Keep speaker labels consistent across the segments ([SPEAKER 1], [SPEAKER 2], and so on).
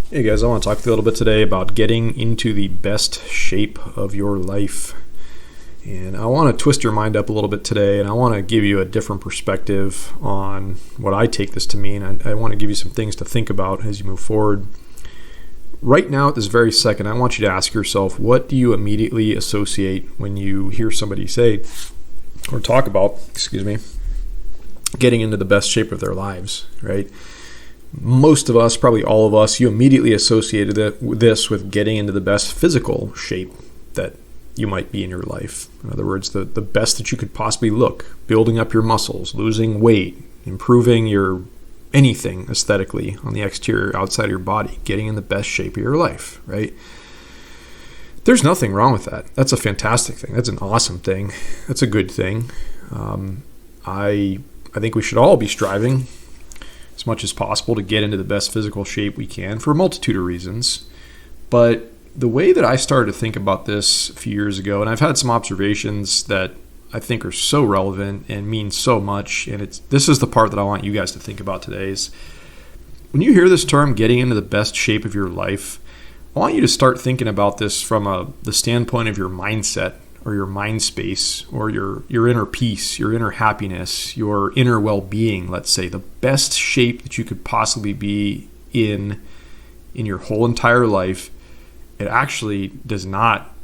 [SPEAKER 1] Hey guys, I want to talk to you a little bit today about getting into the best shape of your life. And I want to twist your mind up a little bit today, and I want to give you a different perspective on what I take this to mean. I want to give you some things to think about as you move forward. Right now, at this very second, I want you to ask yourself, what do you immediately associate when you hear somebody say or talk about, getting into the best shape of their lives, right? Most of us, probably all of us, you immediately associated this with getting into the best physical shape that you might be in your life. In other words, the best that you could possibly look, building up your muscles, losing weight, improving your anything aesthetically on the exterior, outside of your body, getting in the best shape of your life, right? There's nothing wrong with that. That's a fantastic thing. That's an awesome thing. That's a good thing. I think we should all be striving as much as possible to get into the best physical shape we can for a multitude of reasons. But the way that I started to think about this a few years ago, and I've had some observations that I think are so relevant and mean so much, and this is the part that I want you guys to think about today, is when you hear this term, getting into the best shape of your life, I want you to start thinking about this from the standpoint of your mindset, or your mind space, or your inner peace, your inner happiness, your inner well-being, let's say, the best shape that you could possibly be in your whole entire life. It actually does not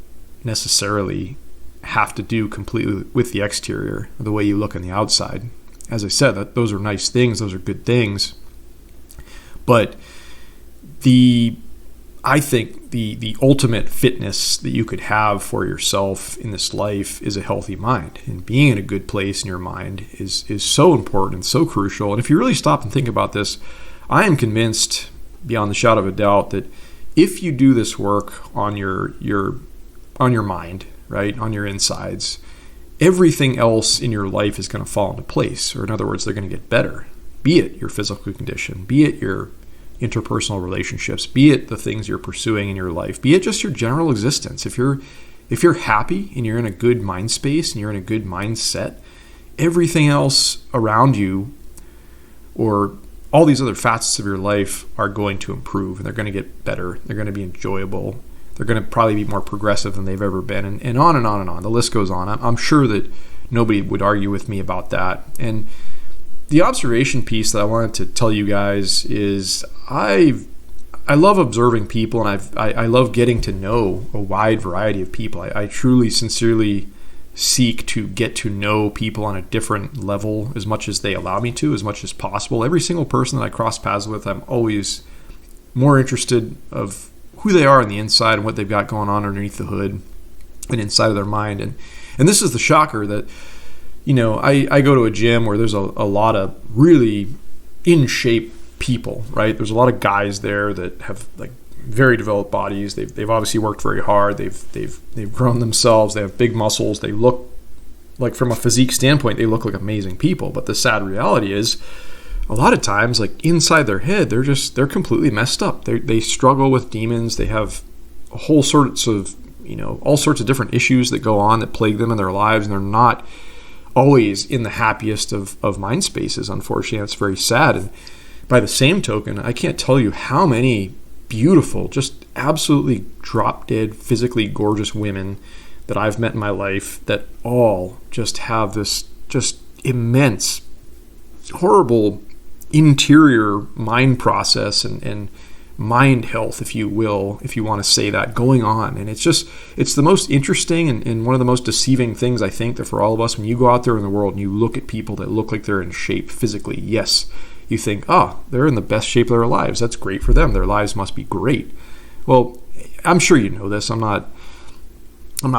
[SPEAKER 1] necessarily have to do completely with the exterior, the way you look on the outside. As I said, those are nice things, those are good things. But I think the ultimate fitness that you could have for yourself in this life is a healthy mind. And being in a good place in your mind is so important and so crucial. And if you really stop and think about this, I am convinced beyond the shadow of a doubt that if you do this work on your mind, right, on your insides, everything else in your life is going to fall into place. Or in other words, they're going to get better. Be it your physical condition, be it your interpersonal relationships, be it the things you're pursuing in your life, be it just your general existence. If you're happy and you're in a good mind space and you're in a good mindset, everything else around you, or all these other facets of your life, are going to improve, and they're going to get better. They're going to be enjoyable. They're going to probably be more progressive than they've ever been, and on and on and on. The list goes on. I'm sure that nobody would argue with me about that. And the observation piece that I wanted to tell you guys is I love observing people, and I love getting to know a wide variety of people. I truly, sincerely seek to get to know people on a different level as much as they allow me to, as much as possible. Every single person that I cross paths with, I'm always more interested of who they are on the inside and what they've got going on underneath the hood and inside of their mind. And this is the shocker that, I go to a gym where there's a lot of really in shape people, right? There's a lot of guys there that have like very developed bodies. They've obviously worked very hard. They've grown themselves. They have big muscles. They look like, from a physique standpoint, they look like amazing people. But the sad reality is, a lot of times, like inside their head, they're completely messed up. They struggle with demons. They have all sorts of different issues that go on that plague them in their lives, and they're not always in the happiest of mind spaces. Unfortunately, that's very sad. And by the same token, I can't tell you how many beautiful, just absolutely drop dead, physically gorgeous women that I've met in my life that all just have this just immense, horrible interior mind process and mind health, if you will, if you want to say that, going on. And it's the most interesting and one of the most deceiving things, I think, that for all of us, when you go out there in the world and you look at people that look like they're in shape physically, yes, you think, they're in the best shape of their lives. That's great for them. Their lives must be great. Well, I'm sure you know this. I'm not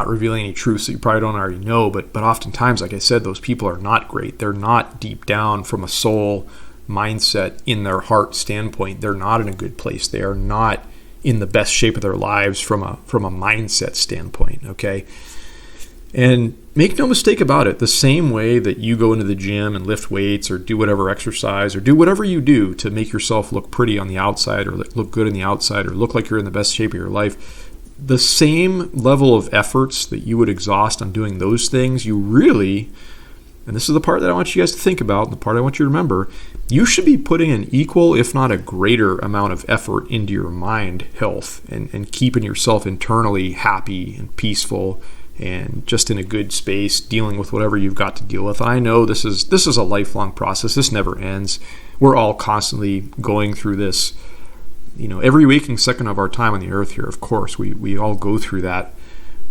[SPEAKER 1] revealing any truths that you probably don't already know, but oftentimes, like I said, those people are not great. They're not deep down from a soul mindset, in their heart standpoint. They're not in a good place. They are not in the best shape of their lives from a mindset standpoint, okay? And make no mistake about it, the same way that you go into the gym and lift weights or do whatever exercise or do whatever you do to make yourself look pretty on the outside or look good on the outside or look like you're in the best shape of your life, the same level of efforts that you would exhaust on doing those things, you really and this is the part that I want you guys to think about, the part I want you to remember, you should be putting an equal, if not a greater amount of effort into your mind health and keeping yourself internally happy and peaceful and just in a good space, dealing with whatever you've got to deal with. I know this is a lifelong process. This never ends. We're all constantly going through this, every waking second of our time on the earth here. Of course, we all go through that.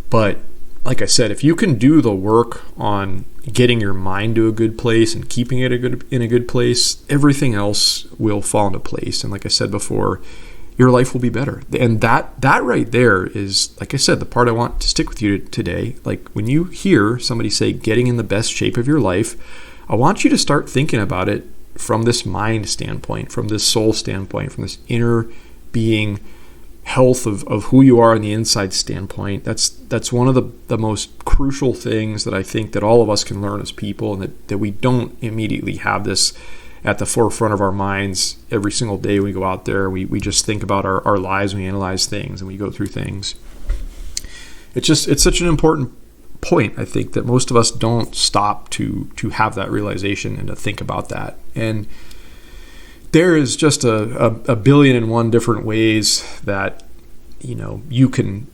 [SPEAKER 1] But like I said, if you can do the work on getting your mind to a good place and keeping it in a good place, everything else will fall into place. And like I said before, your life will be better. And that right there is, like I said, the part I want to stick with you today. Like when you hear somebody say getting in the best shape of your life, I want you to start thinking about it from this mind standpoint, from this soul standpoint, from this inner being health of who you are on the inside standpoint. That's one of the most crucial things that I think that all of us can learn as people, and that we don't immediately have this at the forefront of our minds every single day we go out there. We just think about our lives, we analyze things, and we go through things. It's such an important point, I think, that most of us don't stop to have that realization and to think about that. And there is just a billion and one different ways that you can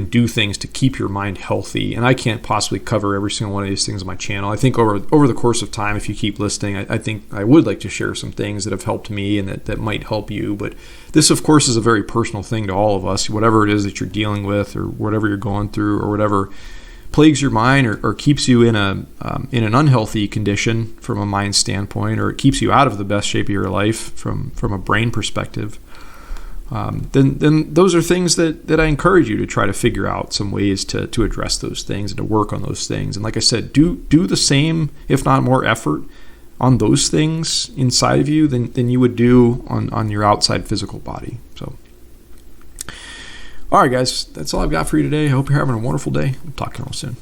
[SPEAKER 1] do things to keep your mind healthy, and I can't possibly cover every single one of these things on my channel. I think over the course of time, if you keep listening, I think I would like to share some things that have helped me and that might help you. But this, of course, is a very personal thing to all of us. Whatever it is that you're dealing with, or whatever you're going through, or whatever plagues your mind or keeps you in an unhealthy condition from a mind standpoint, or it keeps you out of the best shape of your life from a brain perspective, then those are things that I encourage you to try to figure out some ways to address those things and to work on those things. And like I said, do the same, if not more effort on those things inside of you than you would do on your outside physical body. So, all right, guys, that's all I've got for you today. I hope you're having a wonderful day. I'll talk to you all soon.